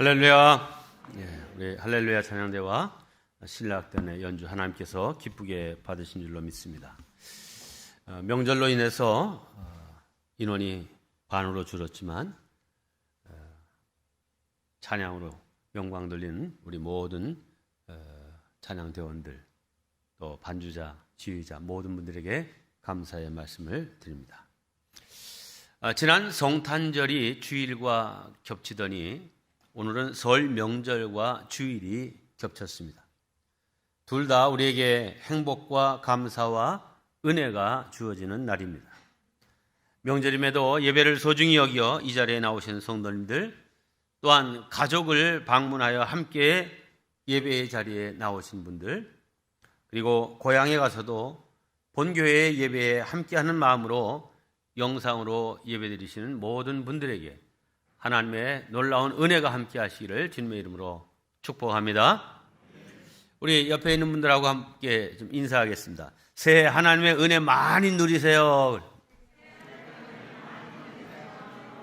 할렐루야. 우리 할렐루야 찬양대와 신락단의 연주 하나님께서 기쁘게 받으신 줄로 믿습니다. 명절로 인해서 인원이 반으로 줄었지만 찬양으로 영광 돌리는 우리 모든 찬양대원들, 또 반주자, 지휘자 모든 분들에게 감사의 말씀을 드립니다. 지난 성탄절이 주일과 겹치더니 오늘은 설 명절과 주일이 겹쳤습니다. 둘 다 우리에게 행복과 감사와 은혜가 주어지는 날입니다. 명절임에도 예배를 소중히 여겨 이 자리에 나오신 성도님들, 또한 가족을 방문하여 함께 예배의 자리에 나오신 분들, 그리고 고향에 가서도 본교회의 예배에 함께하는 마음으로 영상으로 예배드리시는 모든 분들에게 하나님의 놀라운 은혜가 함께 하시기를 주님의 이름으로 축복합니다. 우리 옆에 있는 분들하고 함께 좀 인사하겠습니다. 새해 하나님의 은혜 많이 누리세요.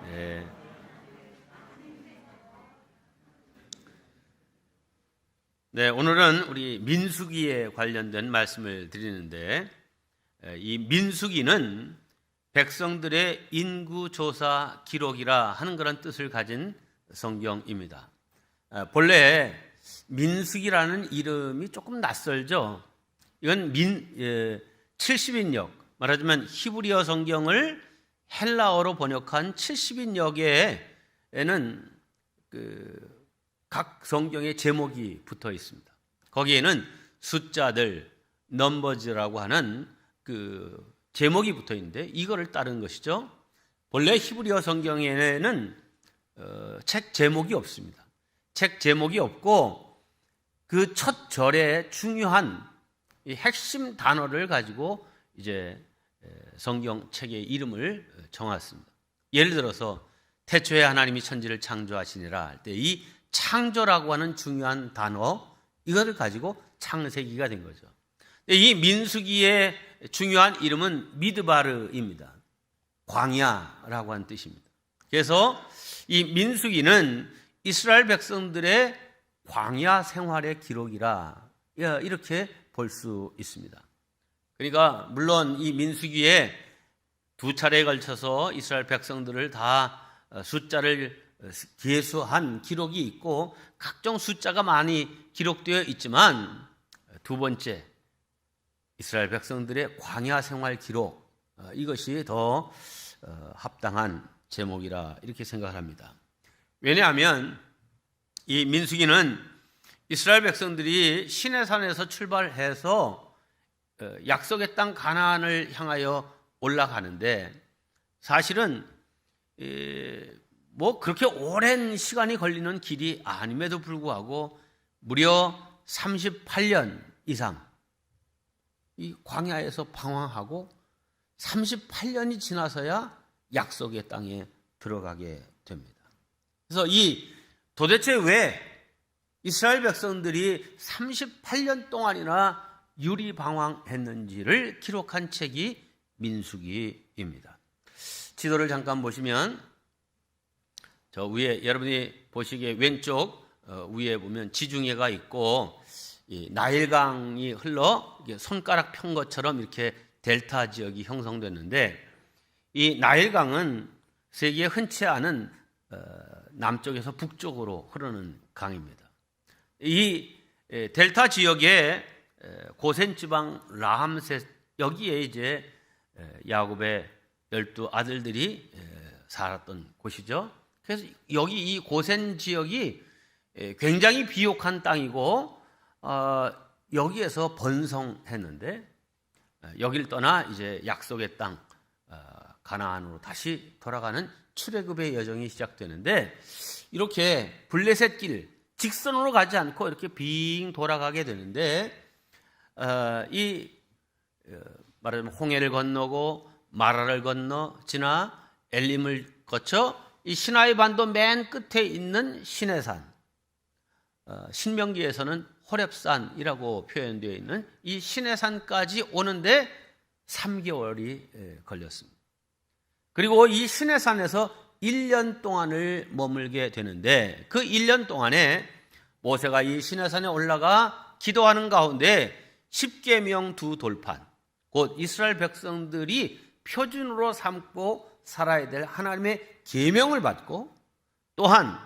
네. 네, 오늘은 우리 민수기에 관련된 말씀을 드리는데, 이 민수기는 백성들의 인구조사 기록이라 하는 그런 뜻을 가진 성경입니다. 본래 민수기라는 이름이 조금 낯설죠. 이건 70인역, 말하자면 히브리어 성경을 헬라어로 번역한 70인역에는 각 성경의 제목이 붙어 있습니다. 거기에는 숫자들, 넘버즈라고 하는 제목이 붙어 있는데 이거를 따른 것이죠. 본래 히브리어 성경에는 책 제목이 없습니다. 책 제목이 없고 그 첫 절의 중요한 이 핵심 단어를 가지고 이제 성경책의 이름을 정했습니다. 예를 들어서 태초에 하나님이 천지를 창조하시니라 할 때 이 창조라고 하는 중요한 단어, 이거를 가지고 창세기가 된 거죠. 이 민수기의 중요한 이름은 미드바르입니다. 광야라고 하는 뜻입니다. 그래서 이 민수기는 이스라엘 백성들의 광야 생활의 기록이라 이렇게 볼 수 있습니다. 그러니까 물론 이 민수기에 두 차례에 걸쳐서 이스라엘 백성들을 다 숫자를 계수한 기록이 있고 각종 숫자가 많이 기록되어 있지만, 두 번째 이스라엘 백성들의 광야 생활 기록, 이것이 더 합당한 제목이라 이렇게 생각을 합니다. 왜냐하면 이 민수기는 이스라엘 백성들이 시내산에서 출발해서 약속의 땅 가나안을 향하여 올라가는데, 사실은 뭐 그렇게 오랜 시간이 걸리는 길이 아님에도 불구하고 무려 38년 이상 이 광야에서 방황하고 38년이 지나서야 약속의 땅에 들어가게 됩니다. 그래서 도대체 왜 이스라엘 백성들이 38년 동안이나 유리방황했는지를 기록한 책이 민수기입니다. 지도를 잠깐 보시면 저 위에 여러분이 보시기에 왼쪽 위에 보면 지중해가 있고 이 나일강이 흘러 손가락 편 것처럼 이렇게 델타 지역이 형성됐는데, 이 나일강은 세계에 흔치 않은 남쪽에서 북쪽으로 흐르는 강입니다. 이 델타 지역에 고센 지방 라함셋, 여기에 이제 야곱의 12 아들들이 살았던 곳이죠. 그래서 여기 이 고센 지역이 굉장히 비옥한 땅이고 여기에서 번성했는데, 여기를 떠나 이제 약속의 땅 가나안으로 다시 돌아가는 출애굽의 여정이 시작되는데, 이렇게 블레셋 길 직선으로 가지 않고 이렇게 빙 돌아가게 되는데, 말하자면 홍해를 건너고 마라를 건너 지나 엘림을 거쳐 이 시나이 반도 맨 끝에 있는 시내산, 신명기에서는 호렙산이라고 표현되어 있는 이 시내산까지 오는데 3개월이 걸렸습니다. 그리고 이 시내산에서 1년 동안을 머물게 되는데 그 1년 동안에 모세가 이 시내산에 올라가 기도하는 가운데 십계명 두 돌판, 곧 이스라엘 백성들이 표준으로 삼고 살아야 될 하나님의 계명을 받고, 또한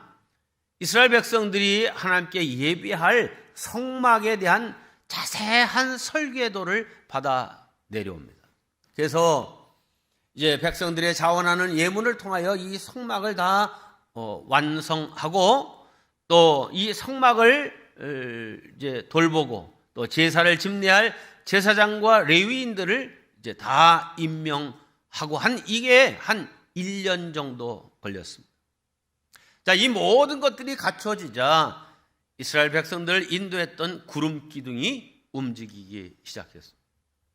이스라엘 백성들이 하나님께 예비할 성막에 대한 자세한 설계도를 받아 내려옵니다. 그래서 이제 백성들의 자원하는 예문을 통하여 이 성막을 다 완성하고, 또 이 성막을 이제 돌보고 또 제사를 집례할 제사장과 레위인들을 이제 다 임명하고 이게 한 1년 정도 걸렸습니다. 자, 이 모든 것들이 갖춰지자 이스라엘 백성들을 인도했던 구름 기둥이 움직이기 시작했습니다.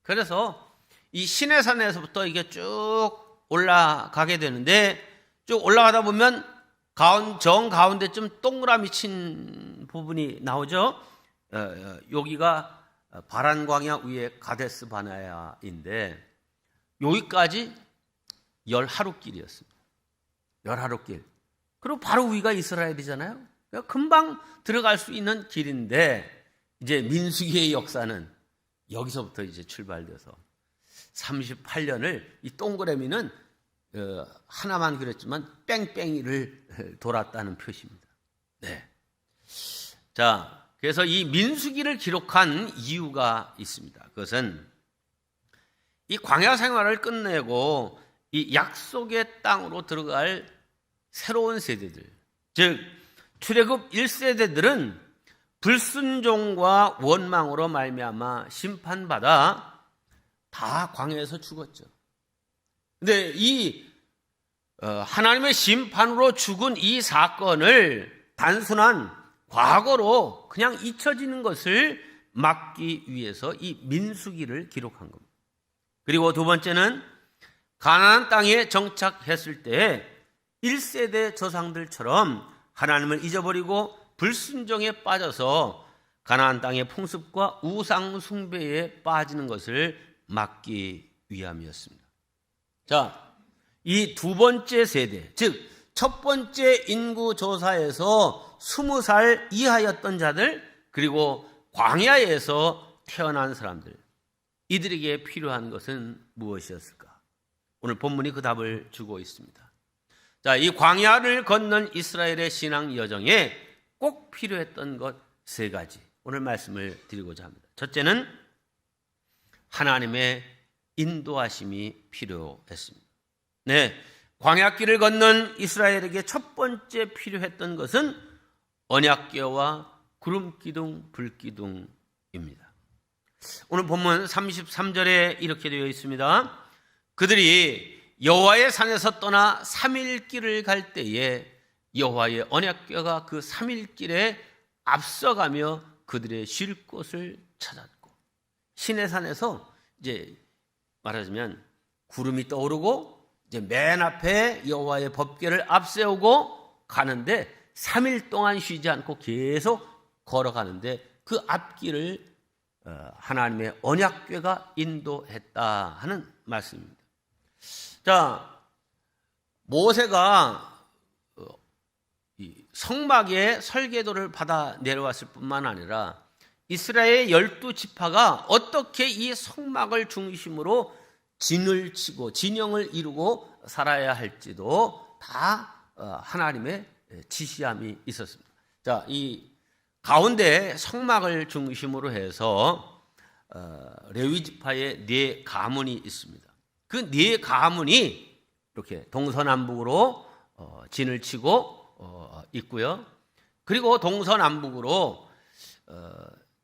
그래서 이 시내산에서부터 이게 쭉 올라가게 되는데, 쭉 올라가다 보면 정 가운데쯤 동그라미 친 부분이 나오죠. 여기가 바란 광야 위에 가데스 바네아인데 여기까지 10하루길이었습니다. 10하루길. 그리고 바로 위가 이스라엘이잖아요. 금방 들어갈 수 있는 길인데, 이제 민수기의 역사는 여기서부터 이제 출발돼서 38년을 이 동그라미는 하나만 그렸지만 뺑뺑이를 돌았다는 표시입니다. 네. 자, 그래서 이 민수기를 기록한 이유가 있습니다. 그것은 이 광야 생활을 끝내고 이 약속의 땅으로 들어갈 새로운 세대들, 즉 출애굽 1세대들은 불순종과 원망으로 말미암아 심판받아 다 광야에서 죽었죠. 근데 이 하나님의 심판으로 죽은 이 사건을 단순한 과거로 그냥 잊혀지는 것을 막기 위해서 이 민수기를 기록한 겁니다. 그리고 두 번째는 가나안 땅에 정착했을 때 1세대 조상들처럼 하나님을 잊어버리고 불순종에 빠져서 가나안 땅의 풍습과 우상 숭배에 빠지는 것을 막기 위함이었습니다. 자, 이 두 번째 세대, 즉 첫 번째 인구 조사에서 20살 이하였던 자들, 그리고 광야에서 태어난 사람들, 이들에게 필요한 것은 무엇이었을까? 오늘 본문이 그 답을 주고 있습니다. 자, 이 광야를 건넌 이스라엘의 신앙 여정에 꼭 필요했던 것 세 가지, 오늘 말씀을 드리고자 합니다. 첫째는 하나님의 인도하심이 필요했습니다. 네, 광야길을 건넌 이스라엘에게 첫 번째 필요했던 것은 언약궤와 구름기둥, 불기둥입니다. 오늘 본문 33절에 이렇게 되어 있습니다. 그들이 여호와의 산에서 떠나 3일 길을 갈 때에 여호와의 언약궤가 그 3일 길에 앞서가며 그들의 쉴 곳을 찾았고, 시내산에서 이제 말하자면 구름이 떠오르고 이제 맨 앞에 여호와의 법궤를 앞세우고 가는데 3일 동안 쉬지 않고 계속 걸어가는데 그 앞길을 하나님의 언약궤가 인도했다 하는 말씀입니다. 자, 모세가 이 성막의 설계도를 받아 내려왔을 뿐만 아니라 이스라엘 12지파가 어떻게 이 성막을 중심으로 진을 치고 진영을 이루고 살아야 할지도 다 하나님의 지시함이 있었습니다. 자, 이 가운데 성막을 중심으로 해서 레위 지파의 네 가문이 있습니다. 그 네 가문이 이렇게 동서남북으로 진을 치고 있고요. 그리고 동서남북으로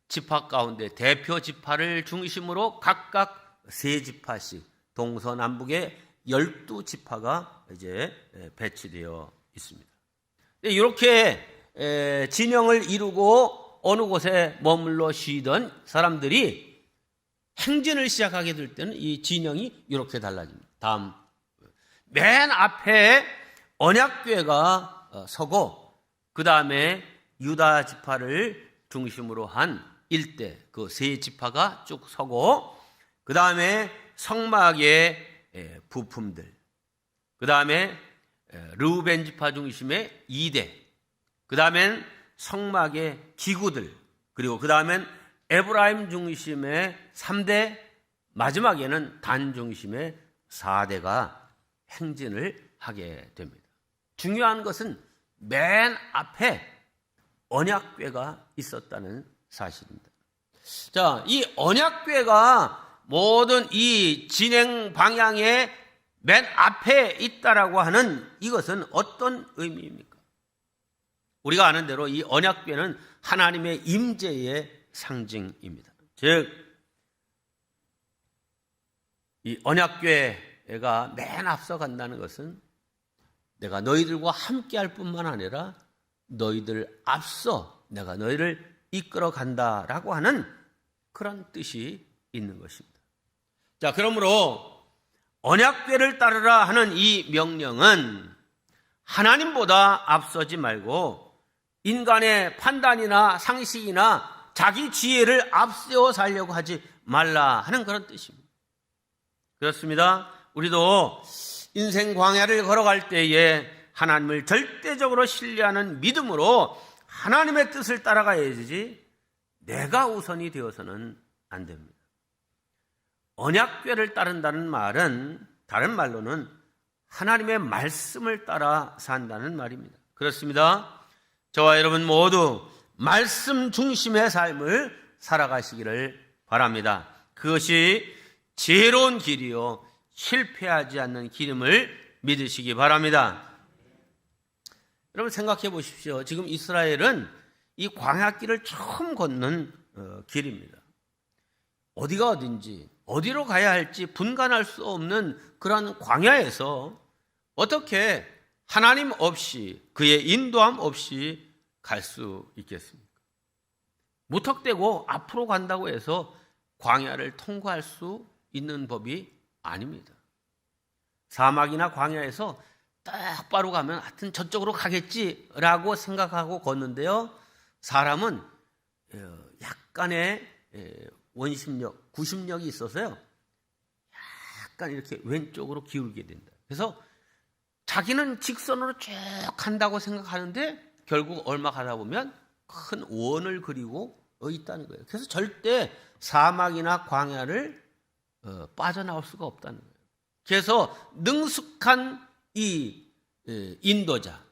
지파 가운데 대표 지파를 중심으로 각각 세 지파씩 동서남북에 12지파가 이제 배치되어 있습니다. 이렇게 진영을 이루고 어느 곳에 머물러 쉬던 사람들이 행진을 시작하게 될 때는 이 진영이 이렇게 달라집니다. 다음, 맨 앞에 언약궤가 서고 그 다음에 유다 지파를 중심으로 한 일대 그 세 지파가 쭉 서고, 그 다음에 성막의 부품들, 그 다음에 르우벤 지파 중심의 2대, 그 다음엔 성막의 기구들, 그리고 그 다음엔 에브라임 중심의 3대, 마지막에는 단 중심의 4대가 행진을 하게 됩니다. 중요한 것은 맨 앞에 언약궤가 있었다는 사실입니다. 자, 이 언약궤가 모든 이 진행 방향의 맨 앞에 있다라고 하는 이것은 어떤 의미입니까? 우리가 아는 대로 이 언약궤는 하나님의 임재의 상징입니다. 즉, 이 언약궤가 맨 앞서 간다는 것은 내가 너희들과 함께 할 뿐만 아니라 너희들 앞서 내가 너희를 이끌어 간다라고 하는 그런 뜻이 있는 것입니다. 자, 그러므로 언약궤를 따르라 하는 이 명령은 하나님보다 앞서지 말고 인간의 판단이나 상식이나 자기 지혜를 앞세워 살려고 하지 말라 하는 그런 뜻입니다. 그렇습니다. 우리도 인생 광야를 걸어갈 때에 하나님을 절대적으로 신뢰하는 믿음으로 하나님의 뜻을 따라가야지 내가 우선이 되어서는 안 됩니다. 언약궤를 따른다는 말은 다른 말로는 하나님의 말씀을 따라 산다는 말입니다. 그렇습니다. 저와 여러분 모두 말씀 중심의 삶을 살아가시기를 바랍니다. 그것이 지혜로운 길이요 실패하지 않는 길임을 믿으시기 바랍니다. 여러분 생각해 보십시오. 지금 이스라엘은 이 광야길을 처음 걷는 길입니다. 어디가 어딘지 어디로 가야 할지 분간할 수 없는 그런 광야에서 어떻게 하나님 없이 그의 인도함 없이 갈 수 있겠습니까? 무턱대고 앞으로 간다고 해서 광야를 통과할 수 있는 법이 아닙니다. 사막이나 광야에서 똑바로 가면 하여튼 저쪽으로 가겠지라고 생각하고 걷는데요. 사람은 약간의 원심력, 구심력이 있어서요. 약간 이렇게 왼쪽으로 기울게 된다. 그래서 자기는 직선으로 쭉 간다고 생각하는데 결국 얼마 가다 보면 큰 원을 그리고 있다는 거예요. 그래서 절대 사막이나 광야를 빠져나올 수가 없다는 거예요. 그래서 능숙한 이 인도자,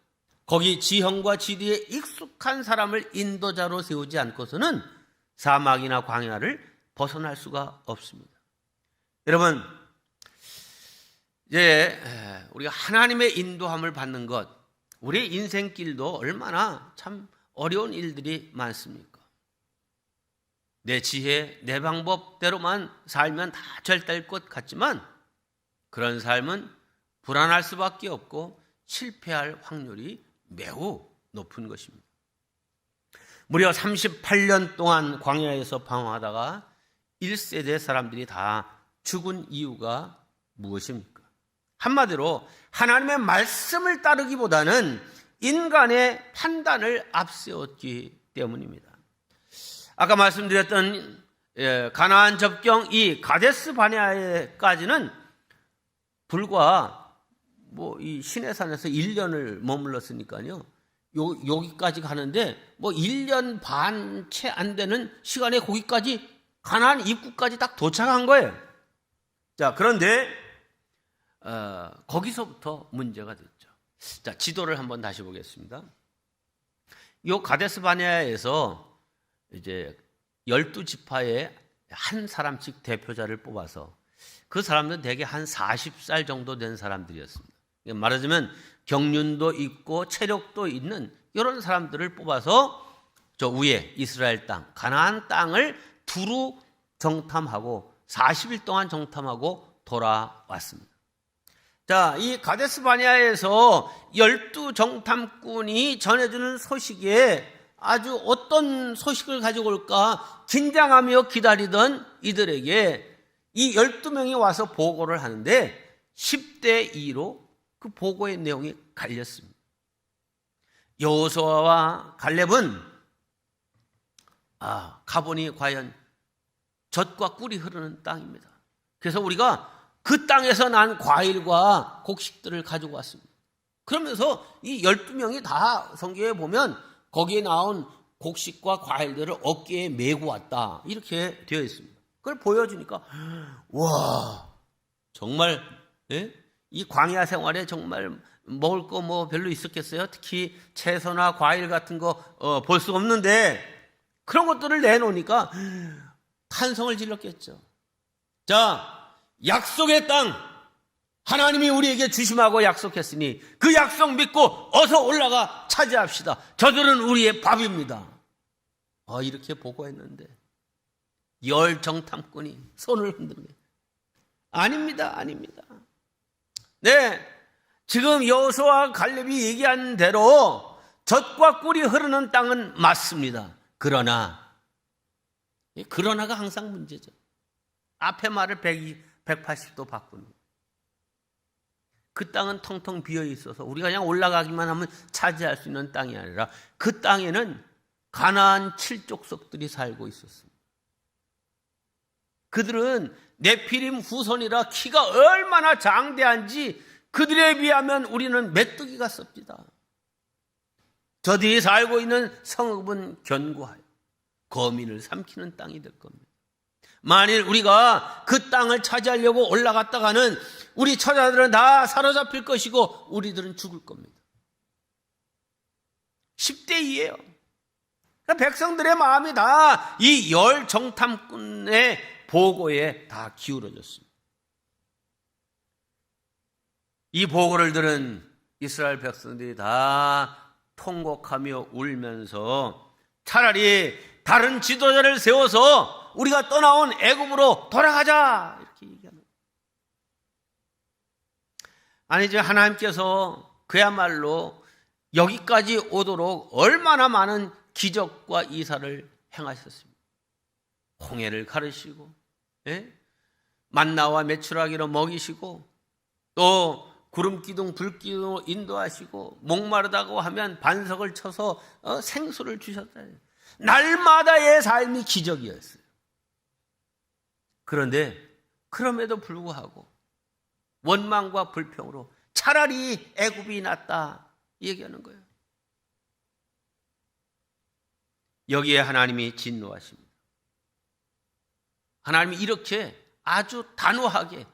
거기 지형과 지리에 익숙한 사람을 인도자로 세우지 않고서는 사막이나 광야를 벗어날 수가 없습니다. 여러분, 이제 우리가 하나님의 인도함을 받는 것, 우리 인생길도 얼마나 참 어려운 일들이 많습니까? 내 지혜, 내 방법대로만 살면 다 잘 될 것 같지만 그런 삶은 불안할 수밖에 없고 실패할 확률이 매우 높은 것입니다. 무려 38년 동안 광야에서 방황하다가 1세대 사람들이 다 죽은 이유가 무엇입니까? 한마디로 하나님의 말씀을 따르기보다는 인간의 판단을 앞세웠기 때문입니다. 아까 말씀드렸던 가나안 접경 이 가데스 바네아에까지는 불과 이 시내산에서 1년을 머물렀으니까요. 여기까지 가는데 1년 반 채 안 되는 시간에 거기까지 가나안 입구까지 딱 도착한 거예요. 자, 그런데 거기서부터 문제가 됐죠. 자, 지도를 한번 다시 보겠습니다. 이 가데스 바네아에서 이제 12지파에 한 사람씩 대표자를 뽑아서 그 사람들은 대개 한 40살 정도 된 사람들이었습니다. 말하자면 경륜도 있고 체력도 있는 이런 사람들을 뽑아서 저 위에 이스라엘 땅, 가나안 땅을 두루 정탐하고 40일 동안 정탐하고 돌아왔습니다. 자, 이 가데스 바네아에서 12정탐꾼이 전해주는 소식에 아주 어떤 소식을 가지고 올까 긴장하며 기다리던 이들에게 이 12명이 와서 보고를 하는데 10대 2로 그 보고의 내용이 갈렸습니다. 여호수아와 갈렙은 가보니 과연 젖과 꿀이 흐르는 땅입니다. 그래서 우리가 그 땅에서 난 과일과 곡식들을 가지고 왔습니다. 그러면서 이 12명이 다 성경에 보면 거기에 나온 곡식과 과일들을 어깨에 메고 왔다. 이렇게 되어 있습니다. 그걸 보여주니까 와 정말 이 광야 생활에 정말 먹을 거 뭐 별로 있었겠어요? 특히 채소나 과일 같은 거 볼 수 없는데 그런 것들을 내놓으니까 탄성을 질렀겠죠. 자, 약속의 땅 하나님이 우리에게 주심하고 약속했으니 그 약속 믿고 어서 올라가 차지합시다. 저들은 우리의 밥입니다. 이렇게 보고했는데 열 정탐꾼이 손을 흔드는 거예요. 아닙니다. 네, 지금 여호수아와 갈렙이 얘기한 대로 젖과 꿀이 흐르는 땅은 맞습니다. 그러나가 항상 문제죠. 앞에 말을 180도 바꾸는 거예요. 그 땅은 텅텅 비어 있어서 우리가 그냥 올라가기만 하면 차지할 수 있는 땅이 아니라 그 땅에는 가나안 7족속들이 살고 있었습니다. 그들은 네피림 후손이라 키가 얼마나 장대한지 그들에 비하면 우리는 메뚜기가 썹니다. 저들이 살고 있는 성읍은 견고하여 거민을 삼키는 땅이 될 겁니다. 만일 우리가 그 땅을 차지하려고 올라갔다가는 우리 처자들은 다 사로잡힐 것이고 우리들은 죽을 겁니다. 10대 2예요. 그러니까 백성들의 마음이 다 이 열 정탐꾼의 보고에 다 기울어졌습니다. 이 보고를 들은 이스라엘 백성들이 다 통곡하며 울면서 차라리 다른 지도자를 세워서 우리가 떠나온 애굽으로 돌아가자 이렇게 얘기하는 거예요. 아니죠. 하나님께서 그야말로 여기까지 오도록 얼마나 많은 기적과 이사를 행하셨습니다. 홍해를 가르시고 만나와 메추라기로 먹이시고 또 구름기둥 불기둥으로 인도하시고 목마르다고 하면 반석을 쳐서 생수를 주셨다. 날마다의 삶이 기적이었어요. 그런데 그럼에도 불구하고 원망과 불평으로 차라리 애굽이 낫다 얘기하는 거예요. 여기에 하나님이 진노하십니다. 하나님이 이렇게 아주 단호하게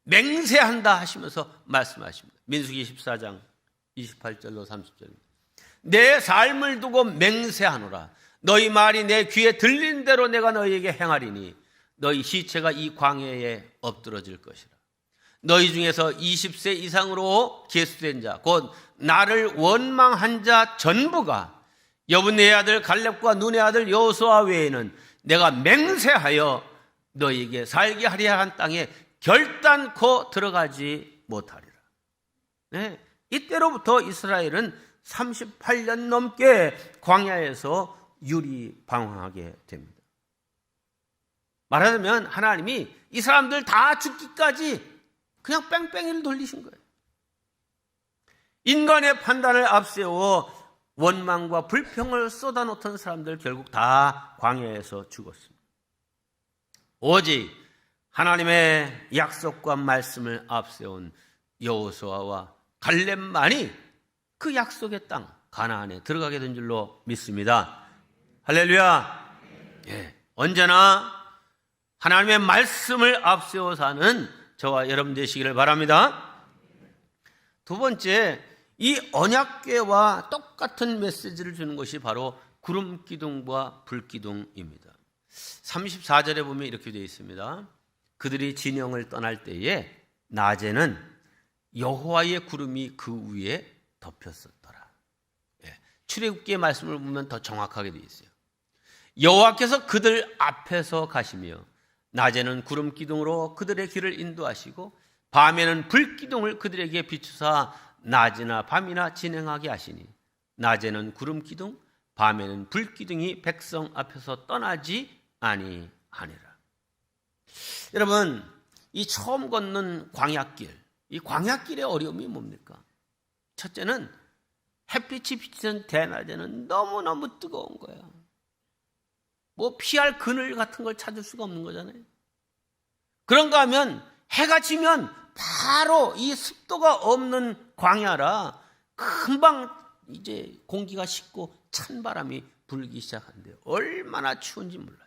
맹세한다 하시면서 말씀하십니다. 민수기 14장 28절로 30절입니다. 내 삶을 두고 맹세하노라. 너희 말이 내 귀에 들린 대로 내가 너희에게 행하리니 너희 시체가 이 광야에 엎드러질 것이라. 너희 중에서 20세 이상으로 계수된 자, 곧 나를 원망한 자 전부가 여분의 아들 갈렙과 눈의 아들 여호수아 외에는 내가 맹세하여 너희에게 살게 하려 한 땅에 결단코 들어가지 못하리라. 네, 이때로부터 이스라엘은 38년 넘게 광야에서 유리방황하게 됩니다. 말하자면 하나님이 이 사람들 다 죽기까지 그냥 뺑뺑이를 돌리신 거예요. 인간의 판단을 앞세워 원망과 불평을 쏟아놓던 사람들 결국 다 광야에서 죽었습니다. 오직 하나님의 약속과 말씀을 앞세운 여호수아와 갈렙만이 그 약속의 땅 가나안에 들어가게 된 줄로 믿습니다. 할렐루야. 언제나 하나님의 말씀을 앞세워 사는 저와 여러분 되시기를 바랍니다. 두 번째, 이 언약궤와 똑같은 메시지를 주는 것이 바로 구름기둥과 불기둥입니다. 34절에 보면 이렇게 되어 있습니다. 그들이 진영을 떠날 때에 낮에는 여호와의 구름이 그 위에 덮였었더라. 출애굽기의 말씀을 보면 더 정확하게 되어 있어요. 여호와께서 그들 앞에서 가시며 낮에는 구름기둥으로 그들의 길을 인도하시고 밤에는 불기둥을 그들에게 비추사 낮이나 밤이나 진행하게 하시니 낮에는 구름기둥 밤에는 불기둥이 백성 앞에서 떠나지 아니하니라. 여러분, 이 처음 걷는 광야길, 이 광야길의 어려움이 뭡니까? 첫째는 햇빛이 비치는 대낮에는 너무너무 뜨거운 거예요. 뭐 피할 그늘 같은 걸 찾을 수가 없는 거잖아요. 그런가 하면 해가 지면 바로 이 습도가 없는 광야라 금방 이제 공기가 식고 찬바람이 불기 시작한대요. 얼마나 추운지 몰라요.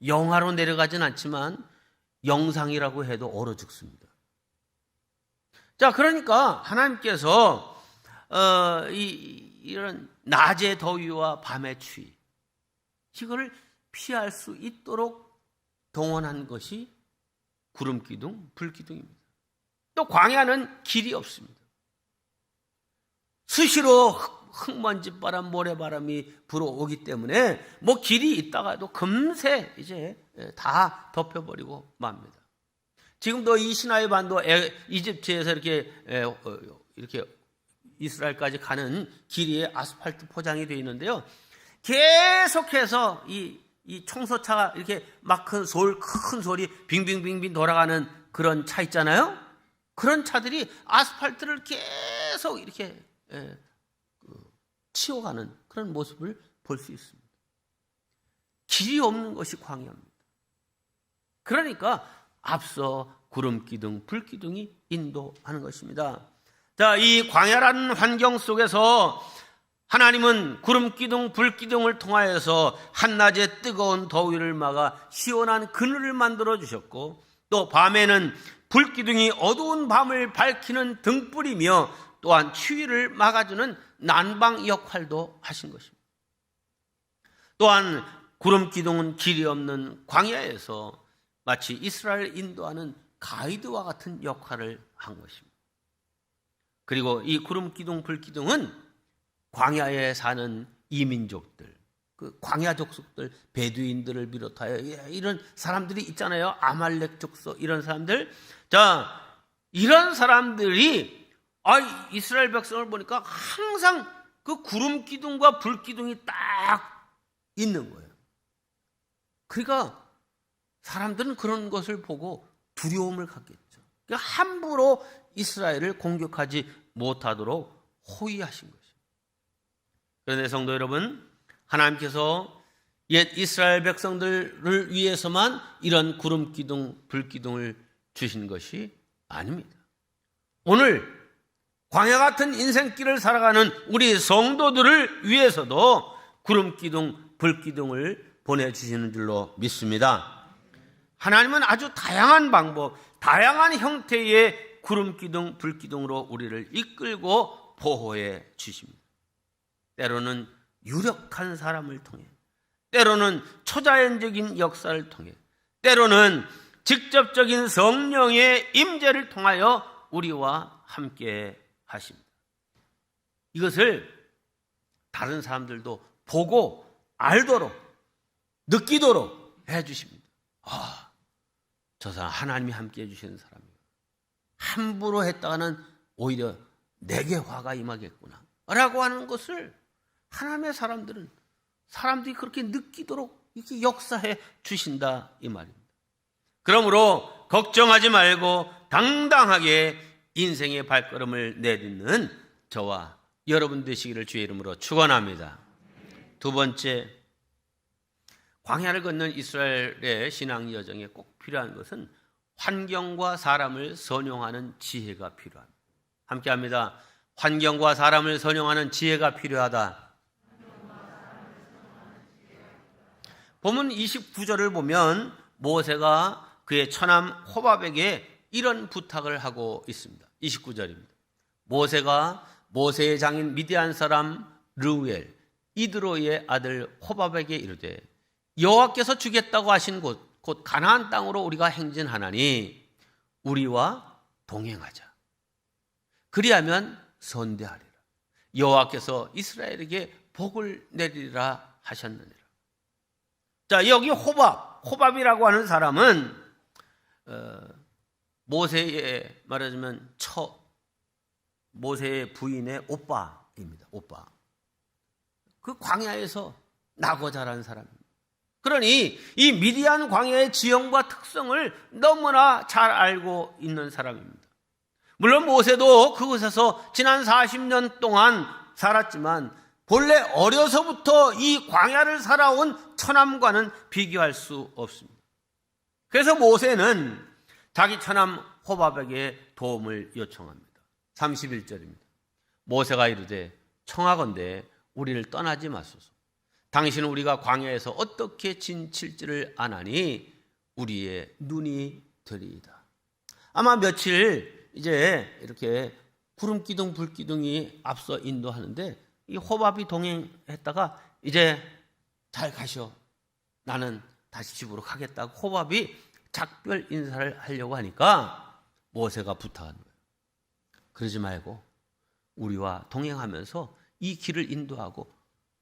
영하로 내려가진 않지만 영상이라고 해도 얼어 죽습니다. 자, 그러니까 하나님께서 이런 낮의 더위와 밤의 추위, 이거를 피할 수 있도록 동원한 것이 구름기둥, 불기둥입니다. 또 광야는 길이 없습니다. 수시로 흙먼지바람, 모래바람이 불어오기 때문에 뭐 길이 있다가도 금세 이제 다 덮여버리고 맙니다. 지금도 이 시나이 반도 이집트에서 이렇게 이스라엘까지 가는 길이에 아스팔트 포장이 되어 있는데요. 계속해서 이 청소차가 이렇게 막 큰 소리 빙빙빙빙 돌아가는 그런 차 있잖아요. 그런 차들이 아스팔트를 계속 이렇게 치워가는 그런 모습을 볼 수 있습니다. 길이 없는 것이 광야입니다. 그러니까 앞서 구름기둥, 불기둥이 인도하는 것입니다. 자, 이 광야라는 환경 속에서 하나님은 구름기둥, 불기둥을 통하여서 한낮에 뜨거운 더위를 막아 시원한 그늘을 만들어 주셨고, 또 밤에는 불기둥이 어두운 밤을 밝히는 등불이며 또한 추위를 막아주는 난방 역할도 하신 것입니다. 또한 구름기둥은 길이 없는 광야에서 마치 이스라엘을 인도하는 가이드와 같은 역할을 한 것입니다. 그리고 이 구름기둥, 불기둥은 광야에 사는 이민족들, 그 광야 족속들, 베두인들을 비롯하여 이런 사람들이 있잖아요. 아말렉 족속, 이런 사람들. 자, 이런 사람들이 이스라엘 백성을 보니까 항상 그 구름기둥과 불기둥이 딱 있는 거예요. 그러니까 사람들은 그런 것을 보고 두려움을 갖겠죠. 그러니까 함부로 이스라엘을 공격하지 못하도록 호위하신 것입니다. 그런데 성도 여러분, 하나님께서 옛 이스라엘 백성들을 위해서만 이런 구름기둥, 불기둥을 주신 것이 아닙니다. 오늘 광야 같은 인생길을 살아가는 우리 성도들을 위해서도 구름기둥, 불기둥을 보내주시는 줄로 믿습니다. 하나님은 아주 다양한 방법, 다양한 형태의 구름기둥, 불기둥으로 우리를 이끌고 보호해 주십니다. 때로는 유력한 사람을 통해, 때로는 초자연적인 역사를 통해, 때로는 직접적인 성령의 임재를 통하여 우리와 함께 하십니다. 이것을 다른 사람들도 보고 알도록, 느끼도록 해주십니다. 저 사람 하나님이 함께 해주시는 사람이에요. 함부로 했다가는 오히려 내게 화가 임하겠구나 라고 하는 것을 하나님의 사람들이 그렇게 느끼도록 이렇게 역사해 주신다, 이 말입니다. 그러므로 걱정하지 말고 당당하게 인생의 발걸음을 내딛는 저와 여러분 되시기를 주의 이름으로 축원합니다. 두 번째, 광야를 걷는 이스라엘의 신앙 여정에 꼭 필요한 것은 환경과 사람을 선용하는 지혜가 필요합니다. 함께합니다. 환경과 사람을 선용하는 지혜가 필요하다. 본문 29절을 보면 모세가 그의 처남 호밥에게 이런 부탁을 하고 있습니다. 29절입니다. 모세가 모세의 장인 미디안 사람 르우엘 이드로의 아들 호밥에게 이르되 여호와께서 주겠다고 하신 곳, 곧 가나안 땅으로 우리가 행진하나니 우리와 동행하자. 그리하면 선대하리라. 여호와께서 이스라엘에게 복을 내리리라 하셨느니라. 자, 여기 호밥이라고 하는 사람은 모세의 말하자면 모세의 부인의 오빠입니다. 오빠. 그 광야에서 나고 자란 사람입니다. 그러니 이 미디안 광야의 지형과 특성을 너무나 잘 알고 있는 사람입니다. 물론 모세도 그곳에서 지난 40년 동안 살았지만 본래 어려서부터 이 광야를 살아온 처남과는 비교할 수 없습니다. 그래서 모세는 자기 처남 호밥에게 도움을 요청합니다. 31절입니다. 모세가 이르되 청하건대 우리를 떠나지 마소서. 당신은 우리가 광야에서 어떻게 진칠지를 아나니 우리의 눈이 되리이다. 아마 며칠 이제 이렇게 구름 기둥 불 기둥이 앞서 인도하는데 이 호밥이 동행했다가 이제 잘 가셔. 나는 다시 집으로 가겠다고 호밥이 작별 인사를 하려고 하니까 모세가 부탁한 거예요. 그러지 말고 우리와 동행하면서 이 길을 인도하고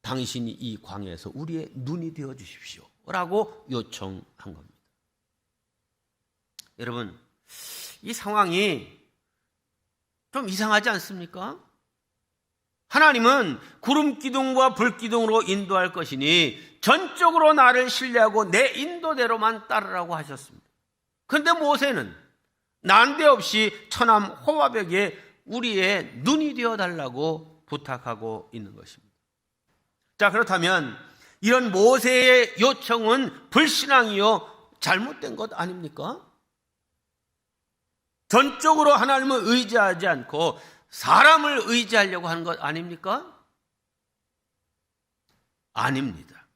당신이 이 광야에서 우리의 눈이 되어 주십시오 라고 요청한 겁니다. 여러분, 이 상황이 좀 이상하지 않습니까? 하나님은 구름 기둥과 불 기둥으로 인도할 것이니 전적으로 나를 신뢰하고 내 인도대로만 따르라고 하셨습니다. 그런데 모세는 난데없이 처남 호밥에게 우리의 눈이 되어 달라고 부탁하고 있는 것입니다. 자, 그렇다면 이런 모세의 요청은 불신앙이요 잘못된 것 아닙니까? 전적으로 하나님을 의지하지 않고 사람을 의지하려고 하는 것 아닙니까? 아닙니다.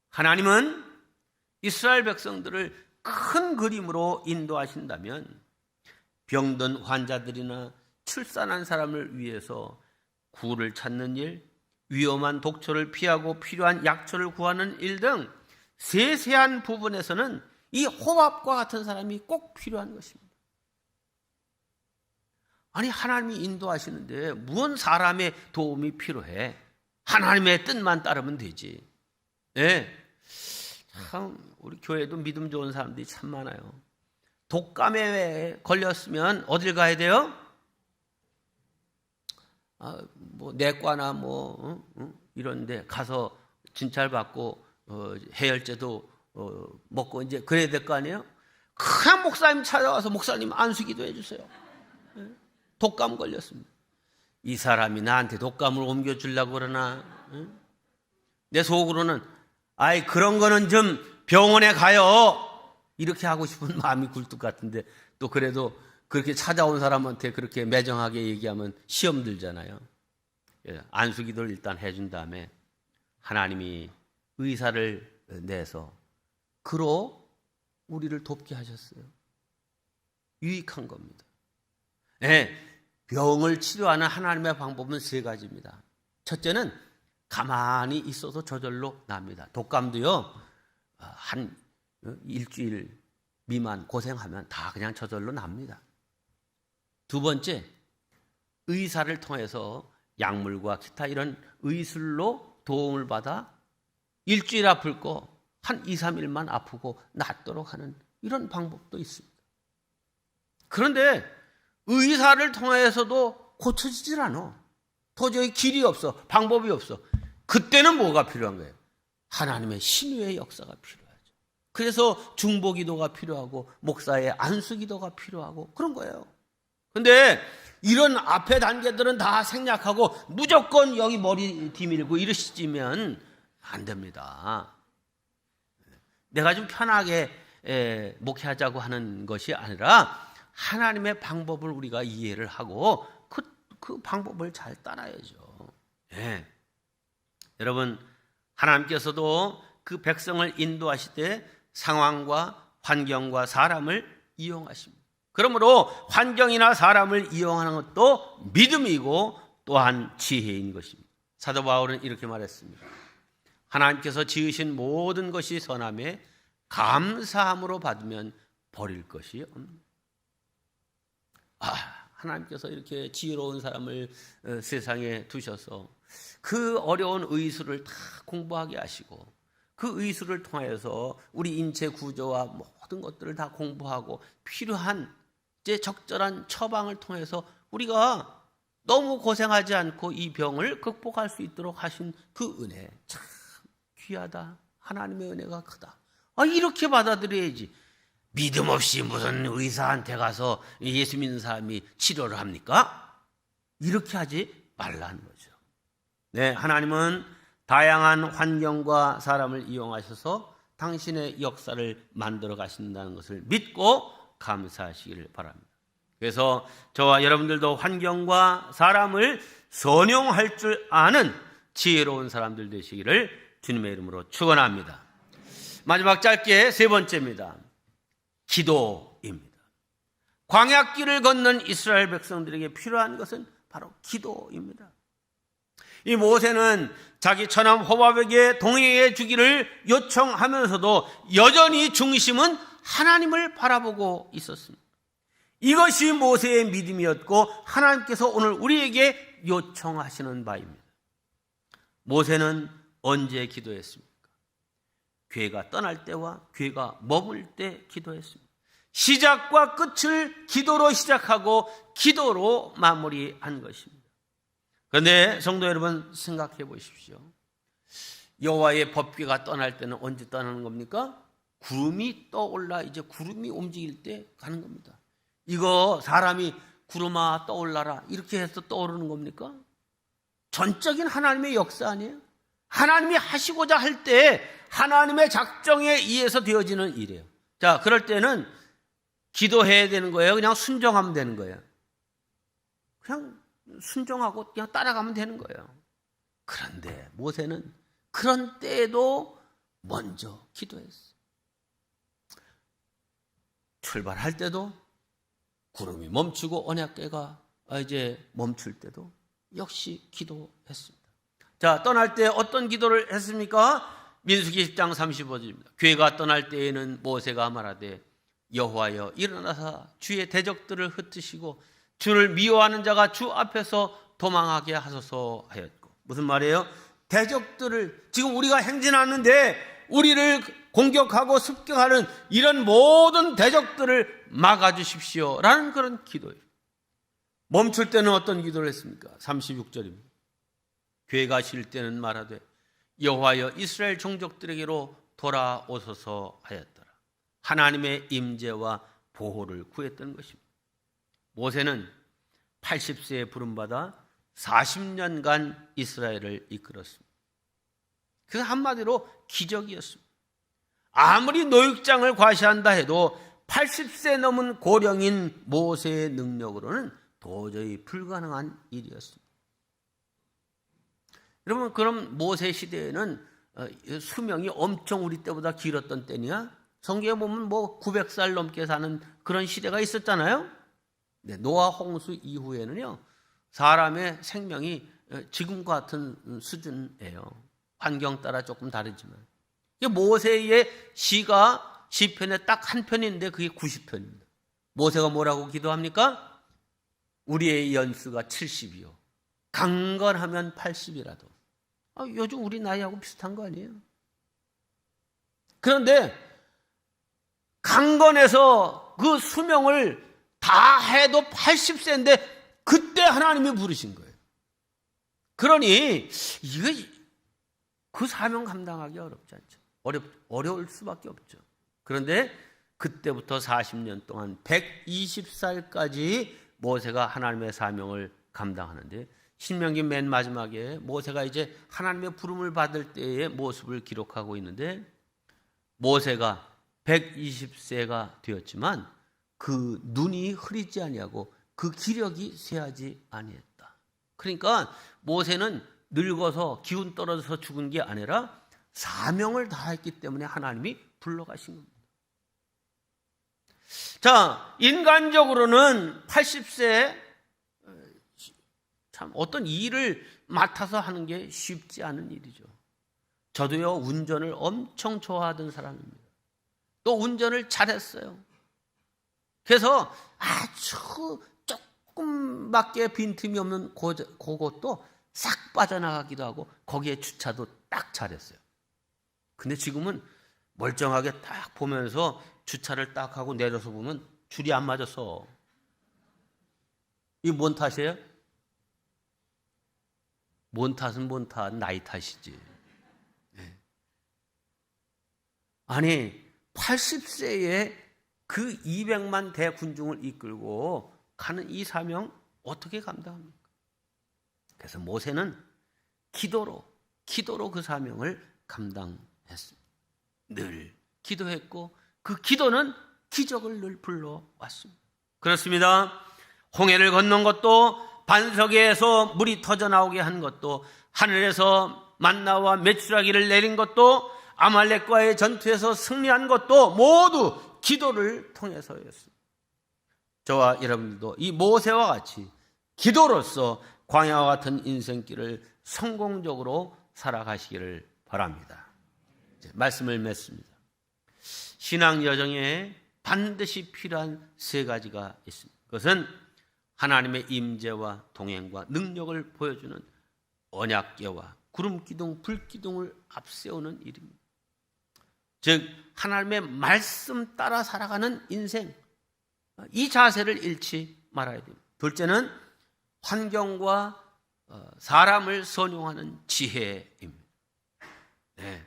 하나님은 이스라엘 백성들을 큰 그림으로 인도하신다면 병든 환자들이나 출산한 사람을 위해서 구를 찾는 일, 위험한 독초를 피하고 필요한 약초를 구하는 일 등 세세한 부분에서는 이 호밥과 같은 사람이 꼭 필요한 것입니다. 아니, 하나님이 인도하시는데 무슨 사람의 도움이 필요해? 하나님의 뜻만 따르면 되지. 네. 참 우리 교회도 믿음 좋은 사람들이 참 많아요. 독감에 걸렸으면 어딜 가야 돼요? 뭐 내과나 이런 데 가서 진찰받고 해열제도 먹고 이제 그래야 될 거 아니에요? 그냥 목사님 찾아와서 목사님 안수기도 해주세요. 독감 걸렸습니다. 이 사람이 나한테 독감을 옮겨주려고 그러나? 내 속으로는 아이 그런 거는 좀 병원에 가요. 이렇게 하고 싶은 마음이 굴뚝 같은데 또 그래도 그렇게 찾아온 사람한테 그렇게 매정하게 얘기하면 시험 들잖아요. 안수기도를 일단 해준 다음에 하나님이 의사를 내서 그로 우리를 돕게 하셨어요. 유익한 겁니다. 네, 병을 치료하는 하나님의 방법은 세 가지입니다. 첫째는 가만히 있어도 저절로 납니다. 독감도요, 한 일주일 미만 고생하면 다 그냥 저절로 납니다. 두 번째, 의사를 통해서 약물과 기타 이런 의술로 도움을 받아 일주일 아플 거 한 2, 3일만 아프고 낫도록 하는 이런 방법도 있습니다. 그런데 의사를 통해서도 고쳐지질 않아. 도저히 길이 없어. 방법이 없어. 그때는 뭐가 필요한 거예요? 하나님의 신유의 역사가 필요하죠. 그래서 중보기도가 필요하고 목사의 안수기도가 필요하고 그런 거예요. 그런데 이런 앞에 단계들은 다 생략하고 무조건 여기 머리 뒤밀고 이러시면 안 됩니다. 내가 좀 편하게 목회하자고 하는 것이 아니라 하나님의 방법을 우리가 이해를 하고 그 방법을 잘 따라야죠. 네. 여러분, 하나님께서도 그 백성을 인도하실 때 상황과 환경과 사람을 이용하십니다. 그러므로 환경이나 사람을 이용하는 것도 믿음이고 또한 지혜인 것입니다. 사도 바울은 이렇게 말했습니다. 하나님께서 지으신 모든 것이 선함에 감사함으로 받으면 버릴 것이 없습니다. 하나님께서 이렇게 지혜로운 사람을 세상에 두셔서 그 어려운 의술을 다 공부하게 하시고 그 의술을 통해서 우리 인체 구조와 모든 것들을 다 공부하고 필요한 이제 적절한 처방을 통해서 우리가 너무 고생하지 않고 이 병을 극복할 수 있도록 하신 그 은혜 참 귀하다. 하나님의 은혜가 크다. 이렇게 받아들여야지. 믿음 없이 무슨 의사한테 가서 예수 믿는 사람이 치료를 합니까? 이렇게 하지 말라는 거죠. 네, 하나님은 다양한 환경과 사람을 이용하셔서 당신의 역사를 만들어 가신다는 것을 믿고 감사하시기를 바랍니다. 그래서 저와 여러분들도 환경과 사람을 선용할 줄 아는 지혜로운 사람들 되시기를 주님의 이름으로 축원합니다. 마지막 짧게 세 번째입니다. 기도입니다. 광야길을 걷는 이스라엘 백성들에게 필요한 것은 바로 기도입니다. 이 모세는 자기 처남 호밥에게 동행해 주기를 요청하면서도 여전히 중심은 하나님을 바라보고 있었습니다. 이것이 모세의 믿음이었고 하나님께서 오늘 우리에게 요청하시는 바입니다. 모세는 언제 기도했습니까? 괴가 떠날 때와 괴가 머물 때 기도했습니다. 시작과 끝을 기도로 시작하고 기도로 마무리한 것입니다. 그런데 성도 여러분 생각해 보십시오. 여호와의 법궤가 떠날 때는 언제 떠나는 겁니까? 구름이 떠올라 이제 구름이 움직일 때 가는 겁니다. 이거 사람이 구름아 떠올라라 이렇게 해서 떠오르는 겁니까? 전적인 하나님의 역사 아니에요? 하나님이 하시고자 할 때 하나님의 작정에 의해서 되어지는 일이에요. 자, 그럴 때는 기도해야 되는 거예요? 그냥 순종하면 되는 거예요? 그냥 순종하고 그냥 따라가면 되는 거예요. 그런데 모세는 그런 때에도 먼저 기도했어요. 출발할 때도 구름이 멈추고 언약궤가 이제 멈출 때도 역시 기도했습니다. 자, 떠날 때 어떤 기도를 했습니까? 민수기 10장 35절입니다. 괴가 떠날 때에는 모세가 말하되 여호와여 일어나사 주의 대적들을 흩으시고 주를 미워하는 자가 주 앞에서 도망하게 하소서 하였고. 무슨 말이에요? 대적들을 지금 우리가 행진하는데 우리를 공격하고 습격하는 이런 모든 대적들을 막아주십시오 라는 그런 기도예요. 멈출 때는 어떤 기도를 했습니까? 36절입니다. 괴가 쉴 때는 말하되 여호와여 이스라엘 종족들에게로 돌아오소서 하였더라. 하나님의 임재와 보호를 구했던 것입니다. 모세는 80세에 부름받아 40년간 이스라엘을 이끌었습니다. 그래서 한마디로 기적이었습니다. 아무리 노육장을 과시한다 해도 80세 넘은 고령인 모세의 능력으로는 도저히 불가능한 일이었습니다. 여러분, 그럼 모세 시대에는 수명이 엄청 우리 때보다 길었던 때냐? 성경에 보면 900살 넘게 사는 그런 시대가 있었잖아요. 네, 노아 홍수 이후에는요, 사람의 생명이 지금과 같은 수준이에요. 환경 따라 조금 다르지만. 모세의 시가 시편에 딱 한 편인데 그게 90편입니다. 모세가 뭐라고 기도합니까? 우리의 연수가 70이요. 강건하면 80이라도. 요즘 우리 나이하고 비슷한 거 아니에요? 그런데 강건해서 그 수명을 다 해도 80세인데 그때 하나님이 부르신 거예요. 그러니 이거 그 사명 감당하기 어렵지 않죠. 어려울 수밖에 없죠. 그런데 그때부터 40년 동안 120살까지 모세가 하나님의 사명을 감당하는데 신명기 맨 마지막에 모세가 이제 하나님의 부름을 받을 때의 모습을 기록하고 있는데 모세가 120세가 되었지만 그 눈이 흐리지 아니하고 그 기력이 쇠하지 아니했다. 그러니까 모세는 늙어서 기운 떨어져서 죽은 게 아니라 사명을 다했기 때문에 하나님이 불러가신 겁니다. 자, 인간적으로는 80세 참 어떤 일을 맡아서 하는 게 쉽지 않은 일이죠. 저도요, 운전을 엄청 좋아하던 사람입니다. 또 운전을 잘했어요. 그래서 아주 조금밖에 빈틈이 없는 그것도 싹 빠져나가기도 하고 거기에 주차도 딱 잘했어요. 근데 지금은 멀쩡하게 딱 보면서 주차를 딱 하고 내려서 보면 줄이 안 맞았어. 이게 뭔 탓이에요? 뭔 탓은 뭔 탓, 나이 탓이지. 네. 아니 80세에 그 200만 대군중을 이끌고 가는 이 사명 어떻게 감당합니까? 그래서 모세는 기도로 그 사명을 감당했습니다. 늘 기도했고 그 기도는 기적을 늘 불러왔습니다. 그렇습니다. 홍해를 건넌 것도, 반석에서 물이 터져 나오게 한 것도, 하늘에서 만나와 메추라기를 내린 것도, 아말렉과의 전투에서 승리한 것도 모두 기도를 통해서였습니다. 저와 여러분들도 이 모세와 같이 기도로서 광야와 같은 인생길을 성공적으로 살아가시기를 바랍니다. 이제 말씀을 맺습니다. 신앙 여정에 반드시 필요한 세 가지가 있습니다. 그것은 하나님의 임재와 동행과 능력을 보여주는 언약궤와 구름기둥, 불기둥을 앞세우는 일입니다. 즉 하나님의 말씀 따라 살아가는 인생, 이 자세를 잃지 말아야 됩니다. 둘째는 환경과 사람을 선용하는 지혜입니다. 네.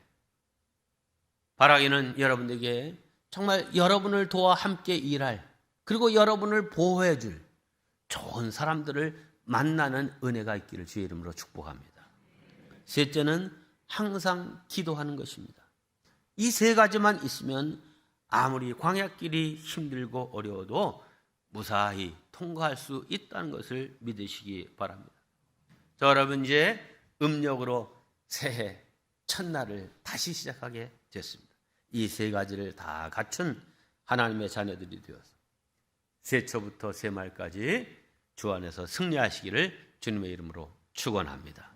바라기는 여러분에게 정말 여러분을 도와 함께 일할, 그리고 여러분을 보호해 줄 좋은 사람들을 만나는 은혜가 있기를 주의 이름으로 축복합니다. 셋째는 항상 기도하는 것입니다. 이 세 가지만 있으면 아무리 광야길이 힘들고 어려워도 무사히 통과할 수 있다는 것을 믿으시기 바랍니다. 자, 여러분 이제 음력으로 새해 첫날을 다시 시작하게 됐습니다. 이 세 가지를 다 갖춘 하나님의 자녀들이 되어서 새초부터 새말까지 주 안에서 승리하시기를 주님의 이름으로 축원합니다.